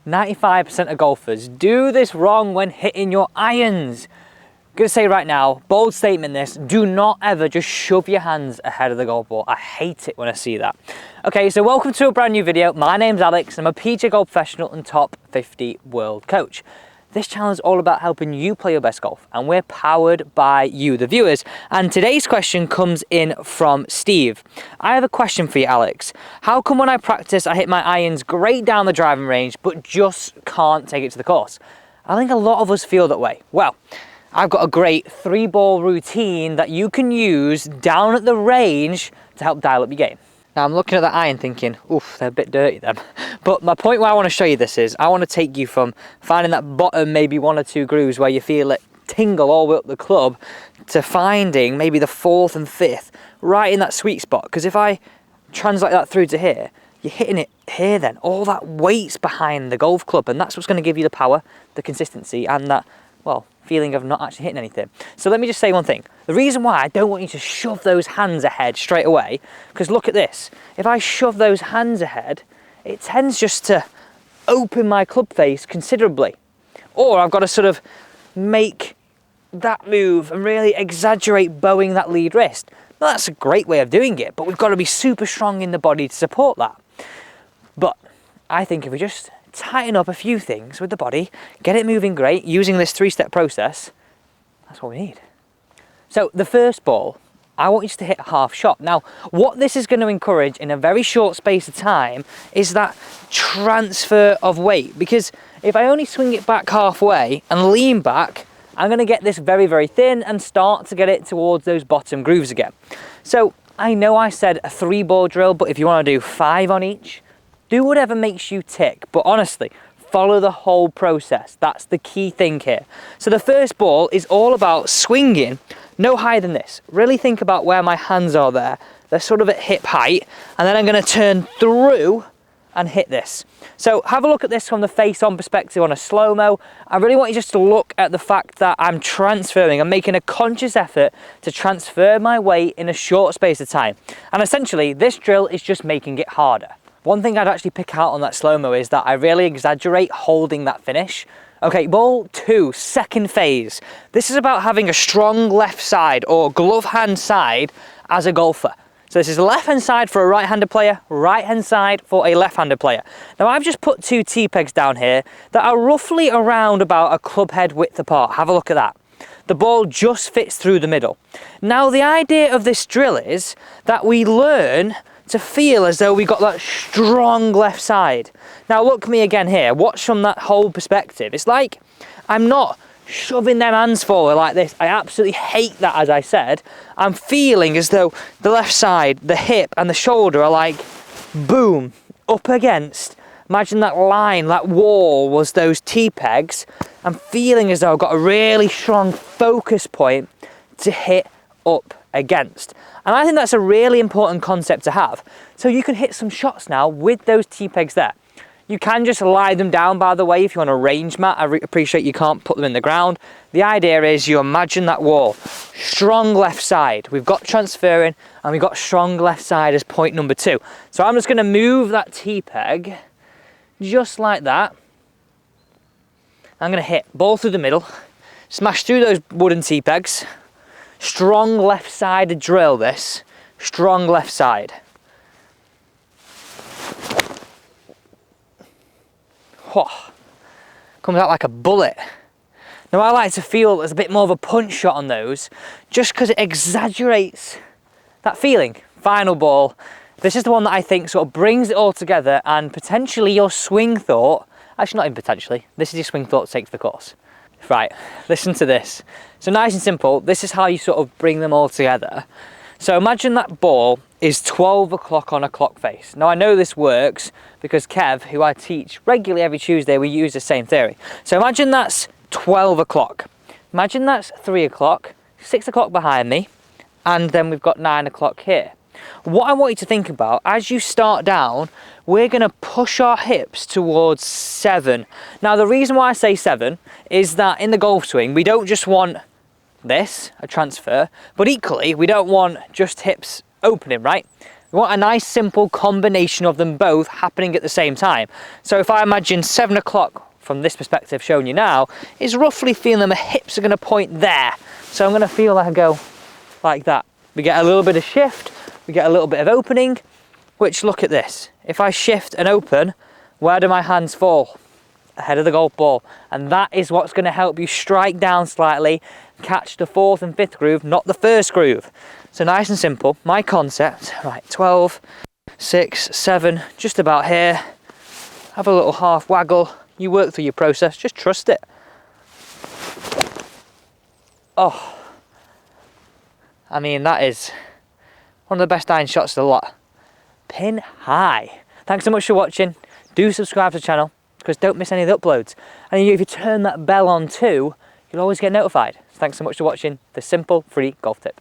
95% of golfers do this wrong when hitting your irons. I'm gonna say right now, bold statement this, do not ever just shove your hands ahead of the golf ball. I hate it when I see that. Okay, so welcome to a brand new video. My name's Alex, I'm a PGA Golf professional and top 50 world coach. This channel is all about helping you play your best golf, and we're powered by you, the viewers. And today's question comes in from Steve. I have a question for you, Alex. How come when I practice, I hit my irons great down the driving range, but just can't take it to the course? I think a lot of us feel that way. Well, I've got a great 3-ball routine that you can use down at the range to help dial up your game. Now I'm looking at the iron thinking, oof, they're a bit dirty them. But my point where I want to show you this is, I want to take you from finding that bottom maybe 1 or 2 grooves where you feel it tingle all the way up the club, to finding maybe the 4th and 5th, right in that sweet spot. Because if I translate that through to here, you're hitting it here then. All that weight's behind the golf club, and that's what's going to give you the power, the consistency, and that, well, feeling of not actually hitting anything. So let me just say one thing. The reason why I don't want you to shove those hands ahead straight away, because look at this. If I shove those hands ahead, it tends just to open my club face considerably. Or I've got to sort of make that move and really exaggerate bowing that lead wrist. Now that's a great way of doing it, but we've got to be super strong in the body to support that. But I think if we just tighten up a few things with the body, get it moving great, using this 3-step process, that's what we need. So the first ball, I want you to hit a half shot. Now, what this is going to encourage in a very short space of time is that transfer of weight. Because if I only swing it back halfway and lean back, I'm going to get this very, very thin and start to get it towards those bottom grooves again. So I know I said a 3-ball drill, but if you want to do 5 on each, do whatever makes you tick, but honestly, follow the whole process. That's the key thing here. So the first ball is all about swinging no higher than this. Really think about where my hands are there. They're sort of at hip height, and then I'm going to turn through and hit this. So have a look at this from the face-on perspective on a slow-mo. I really want you just to look at the fact that I'm transferring. I'm making a conscious effort to transfer my weight in a short space of time. And essentially, this drill is just making it harder. One thing I'd actually pick out on that slow-mo is that I really exaggerate holding that finish. Okay, ball 2, second phase. This is about having a strong left side or glove hand side as a golfer. So this is left-hand side for a right-handed player, right-hand side for a left-handed player. Now I've just put 2 T-pegs down here that are roughly around about a club head width apart. Have a look at that. The ball just fits through the middle. Now the idea of this drill is that we learn to feel as though we got that strong left side. Now look at me again here, watch from that whole perspective. It's like I'm not shoving them hands forward like this. I absolutely hate that, as I said. I'm feeling as though the left side, the hip and the shoulder are like, boom, up against. Imagine that line, that wall was those T-pegs. I'm feeling as though I've got a really strong focus point to hit up against. And I think that's a really important concept to have. So you can hit some shots now with those T-pegs there. You can just lie them down, by the way, if you want a range mat. I appreciate you can't put them in the ground. The idea is you imagine that wall. Strong left side. We've got transferring and we've got strong left side as point number 2. So I'm just going to move that T-peg just like that. I'm going to hit ball through the middle, smash through those wooden T-pegs. Strong left side drill this. Strong left side. Oh, comes out like a bullet. Now I like to feel there's a bit more of a punch shot on those, just because it exaggerates that feeling. Final ball. This is the one that I think sort of brings it all together, and potentially your swing thought, actually not even potentially, this is your swing thought to take to the course. Right, listen to this. So nice and simple, this is how you sort of bring them all together. So imagine that ball is 12 o'clock on a clock face. Now I know this works because Kev, who I teach regularly every Tuesday, we use the same theory. So imagine that's 12 o'clock. Imagine that's 3 o'clock, 6 o'clock behind me, and then we've got 9 o'clock here. What I want you to think about, as you start down, we're going to push our hips towards 7. Now the reason why I say 7 is that in the golf swing, we don't just want this, a transfer, but equally we don't want just hips opening, right? You want a nice simple combination of them both happening at the same time. So if I imagine 7 o'clock from this perspective showing you now, is roughly feeling my hips are going to point there. So I'm going to feel like I go like that. We get a little bit of shift, we get a little bit of opening, which, look at this. If I shift and open, where do my hands fall? Ahead of the golf ball. And that is what's going to help you strike down slightly, catch the 4th and 5th groove, not the 1st groove. So nice and simple. My concept, right, 12, 6, 7, just about here. Have a little half waggle. You work through your process, just trust it. Oh, I mean, that is one of the best iron shots of the lot. Pin high. Thanks so much for watching. Do subscribe to the channel, because don't miss any of the uploads. And if you turn that bell on too, you'll always get notified. So thanks so much for watching the simple free golf tip.